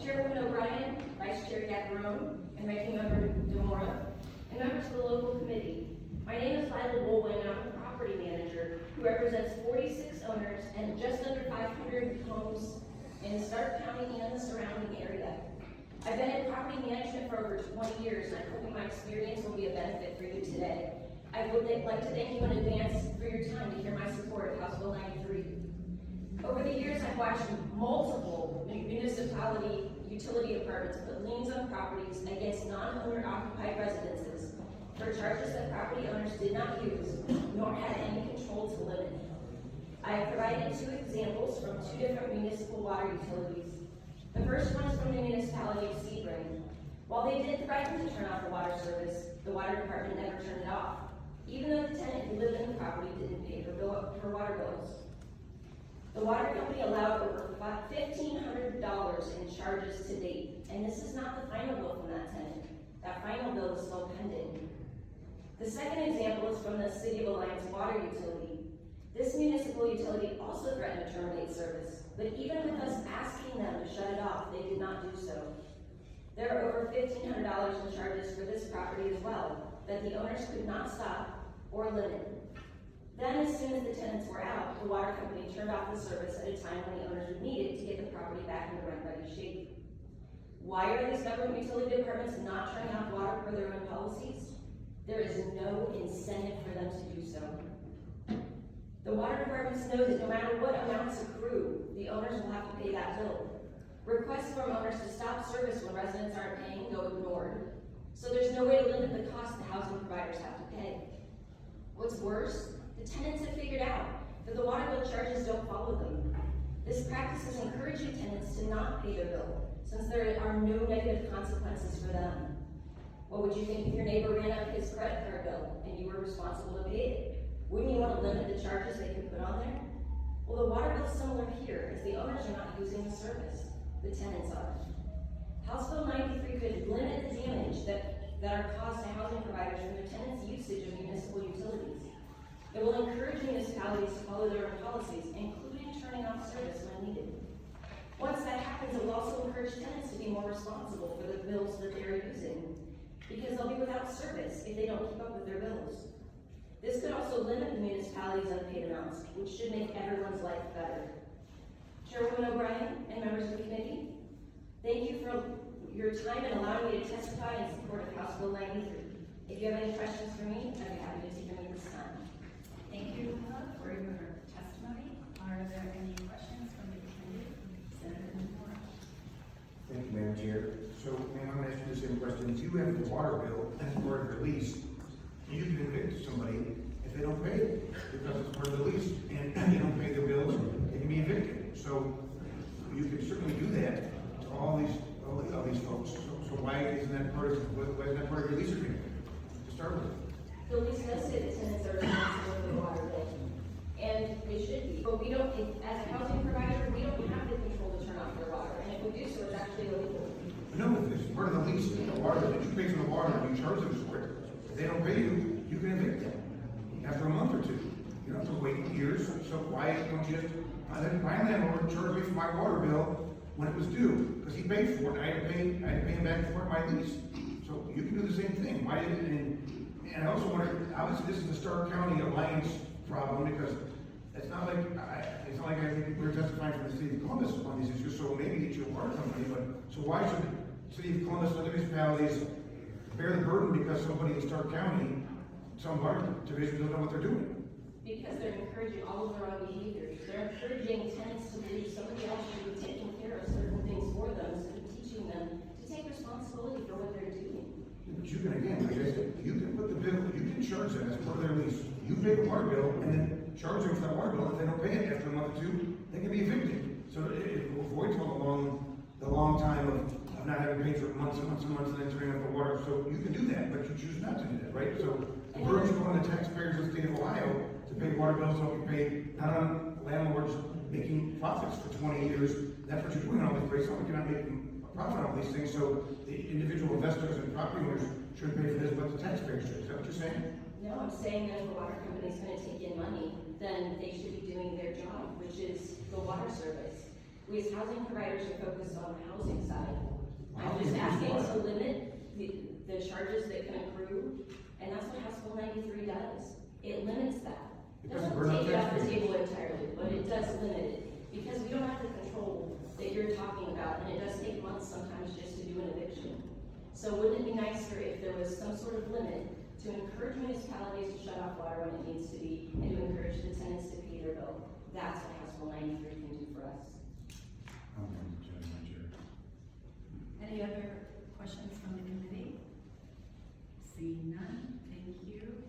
Chairwoman O'Brien, Vice Chair 𝐓𝐻𝐿, and Ranking Member DeMora, and members of the local committee. My name is Lila Wohlwend, and I'm a property manager who represents 46 owners and just under 500 homes in Stark County and the surrounding area. I've been in property management for over 20 years, and I hope my experience will be a benefit for you today. I would like to thank you in advance for your time to hear my support of House Bill 93. Over the years, I've watched multiple municipality utility departments put liens on properties against non-owner occupied residences for charges that property owners did not use nor had any control to limit. I have provided 2 examples from 2 different municipal water utilities. The first one is from the municipality of 𝐓𝐡𝐞. While they did threaten to turn off the water service, the water department never turned it off, even though the tenant who lived in the property didn't pay her water bills. The water company allowed over $1,500 in charges to date, and this is not the final bill from that tenant. That final bill is still pending. The second example is from the City of Alliance water utility. This municipal utility also threatened to terminate service, but even with us asking them to shut it off, they did not do so. There are over $1,500 in charges for this property as well, that the owners could not stop or limit. Then, as soon as the tenants were out, the water company turned off the service at a time when the owners would need it to get the property back in the rent-ready shape. Why are these government utility departments not turning off water per their own policies? There is no incentive for them to do so. The water departments know that no matter what amounts accrue, the owners will have to pay that bill. Requests from owners to stop service when residents aren't paying go ignored. So there's no way to limit the cost the housing providers have to pay. What's worse, the tenants have figured out that the water bill charges don't follow them. This practice is encouraging tenants to not pay their bill, since there are no negative consequences for them. What would you think if your neighbor ran up his credit card bill and you were responsible to pay it? Wouldn't you want to limit the charges they could put on there? Well, the water bill is similar here, as the owners are not using the service. The tenants are. House Bill 93 could limit the damage that are caused to housing providers from their tenants' usage of municipal utilities. It will encourage municipalities to follow their own policies, including turning off service when needed. Once that happens, it will also encourage tenants to be more responsible for the bills that they are using, because they'll be without service if they don't keep up with their bills. This could also limit the municipality's unpaid amounts, which should make everyone's life better. Chairwoman O'Brien and members of the committee, thank you for your time and allowing me to testify in support of House Bill 93. If you have any questions for me, I'd be happy to take them at this time. Thank you for your testimony. Are there any questions from the committee? Senator Moore. Thank you, Madam Chair. So, ma'am, I'm going to ask you the same question. If you have a water bill as part of your lease, you can evict somebody if they don't pay it because it's part of the lease, and they don't pay their bills, they can be evicted. So, you can certainly do that to all these folks. So why isn't that part of your lease agreement to start with? The lease does say that tenants are responsible for the water bill, and they should be. But we don't, as a housing provider, we don't have the control to turn off their water, and if we do so, it's actually illegal. No, if it's part of the lease, the water that you pay for the water, and you charge them for it. If they don't pay you, you can evict them after a month or 2. You don't have to wait years. So why don't you just my landlord charged me for my water bill when it was due because he paid for it. I had to pay him back for my lease. So you can do the same thing. Why didn't? And I also wonder, obviously this is a Stark County Alliance problem because it's not like I think we're testifying for the City of Columbus on these issues, so maybe it's your water company, but so why should the City of Columbus and other municipalities bear the burden because somebody in Stark County, some of our divisions don't know what they're doing? Because they're encouraging all of their own behaviors. They're encouraging tenants to believe somebody else should be taking care of certain things for them, instead of teaching them to take responsibility for what they're doing. But you can, again, like I said, you can put the bill, you can charge them as part of their lease. You pay the water bill and then charge them for that water bill. If they don't pay it after a month or 2, they can be evicted. So it avoids all the long time of not having paid for months and months and months and then turning off the water. So you can do that, but you choose not to do that, right? So the burden should go on the taxpayers of the state of Ohio to pay water bills so we pay, not on landlords making profits for 20 years. That's what you're doing in all these places. You're not making a profit on all these things. So the individual investors and property owners shouldn't pay for this, but the taxpayers should. Is that what you're saying? No, I'm saying that if the water company is going to take in money, then they should be doing their job, which is the water service. We as housing providers are focused on the housing side. I'm just asking to limit the charges that can accrue, and that's what House Bill 93 does. It limits that. It It doesn't doesn't burn up take it off the taxpayers. table entirely, but it does limit it, because we don't have the control that you're talking about, and it does take months sometimes just to do an eviction. So wouldn't it be nicer if there was some sort of limit to encourage municipalities to shut off water when it needs to be, and to encourage the tenants to pay their bill? That's what House Bill 93 can do for us. Any other questions from the committee? Seeing none, thank you.